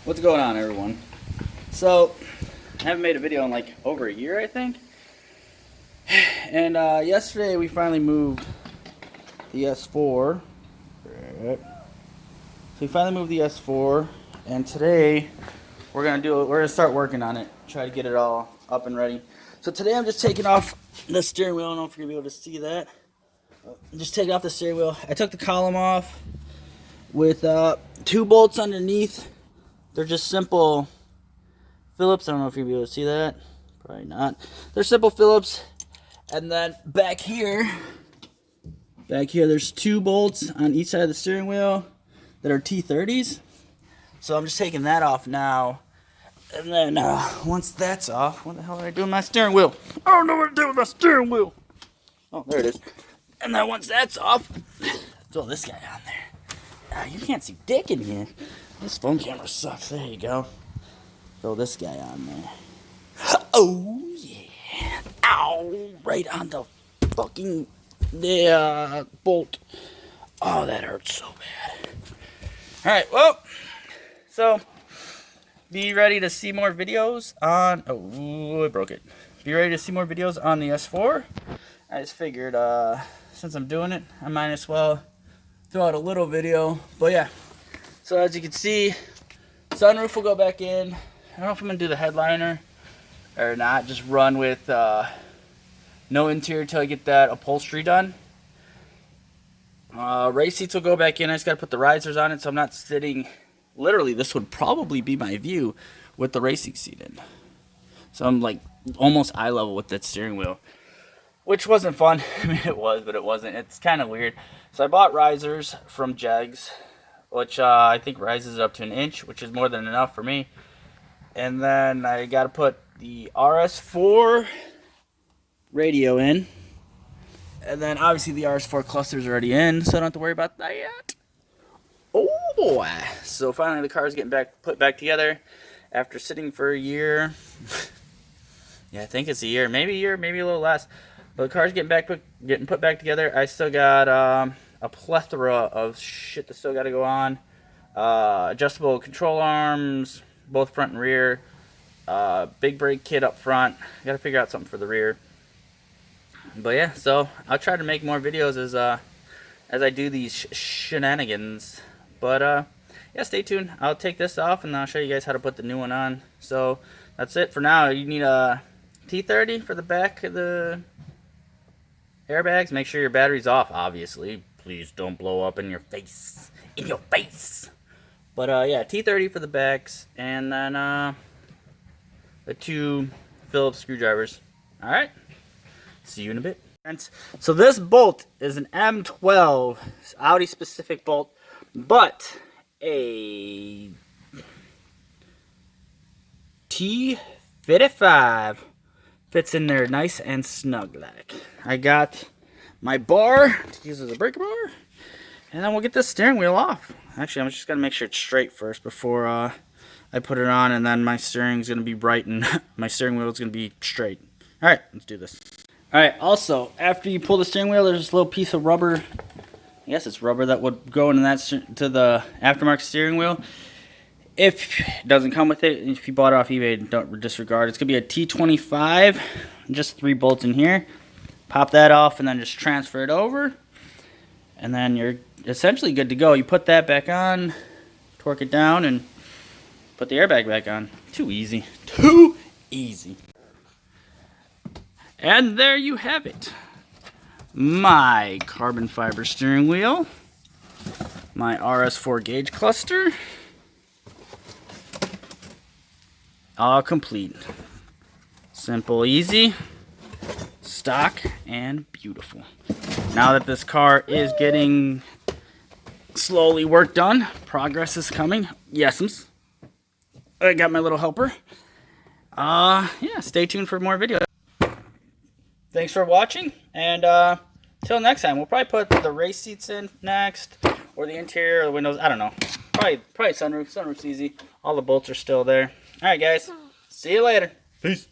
What's going on, everyone? So, I haven't made a video in like over a year, I think. And yesterday we finally moved the S4. So we finally moved the S4, and today we're gonna start working on it. Try to get it all up and ready. So today I'm just taking off the steering wheel. I don't know if you're gonna be able to see that. I'm just taking off the steering wheel. I took the column off with 2 bolts underneath. They're just simple Phillips. I don't know if you'll be able to see that. Probably not. They're simple Phillips. And then back here, there's 2 bolts on each side of the steering wheel that are T30s. So I'm just taking that off now. And then once that's off, what the hell did I do with my steering wheel? I don't know what to do with my steering wheel. Oh, there it is. And then once that's off, throw this guy on there. You can't see dick in here. This phone camera sucks. There you go. Throw this guy on there. Oh, yeah. Ow. Right on the fucking bolt. Oh, that hurts so bad. Alright, well. So, be ready to see more videos on... Oh, I broke it. Be ready to see more videos on the S4. I just figured, since I'm doing it, I might as well throw out a little video. But yeah. So as you can see, sunroof will go back in. I don't know if I'm going to do the headliner or not. Just run with no interior till I get that upholstery done. Race seats will go back in. I just got to put the risers on it so I'm not sitting... Literally, this would probably be my view with the racing seat in. So I'm like almost eye level with that steering wheel. Which wasn't fun. I mean, it was, but it wasn't. It's kind of weird. So I bought risers from Jegs, which I think rises up to 1 inch, which is more than enough for me. And then I got to put the RS4 radio in. And then obviously the RS4 cluster's already in, so I don't have to worry about that yet. Oh boy. So finally the car's getting put back together after sitting for a year. Yeah, I think it's a year, maybe a little less. But the car's getting put back together. I still got a plethora of shit that still got to go on. Adjustable control arms, both front and rear. Big brake kit up front. Got to figure out something for the rear. But yeah, so I'll try to make more videos as I do these shenanigans. But yeah, stay tuned. I'll take this off and I'll show you guys how to put the new one on. So that's it for now. You need a T30 for the back of the airbags. Make sure your battery's off, obviously. Please don't blow up in your face. In your face. But yeah, T30 for the backs. And then the 2 Phillips screwdrivers. Alright. See you in a bit. So this bolt is an M12 Audi specific bolt, but a T55 fits in there nice and snug like. I got my bar to use as a breaker bar, and then we'll get this steering wheel off. Actually, I'm just gonna make sure it's straight first before I put it on, and then my steering's gonna be right and my steering wheel is gonna be straight. All right, let's do this. Alright, also, after you pull the steering wheel, there's this little piece of rubber. I guess it's rubber that would go into to the aftermarket steering wheel. If it doesn't come with it, if you bought it off eBay, don't disregard. It's going to be a T25, just 3 bolts in here. Pop that off and then just transfer it over. And then you're essentially good to go. You put that back on, torque it down, and put the airbag back on. Too easy. Too easy. And there you have it. My carbon fiber steering wheel. My RS4 gauge cluster. All complete. Simple, easy, stock, and beautiful. Now that this car is getting slowly work done, progress is coming. Yes'ms. I got my little helper. Yeah, stay tuned for more videos. Thanks for watching, and till next time, we'll probably put the race seats in next, or the interior, or the windows, I don't know. Probably sunroof. Sunroof's easy. All the bolts are still there. Alright guys, see you later. Peace.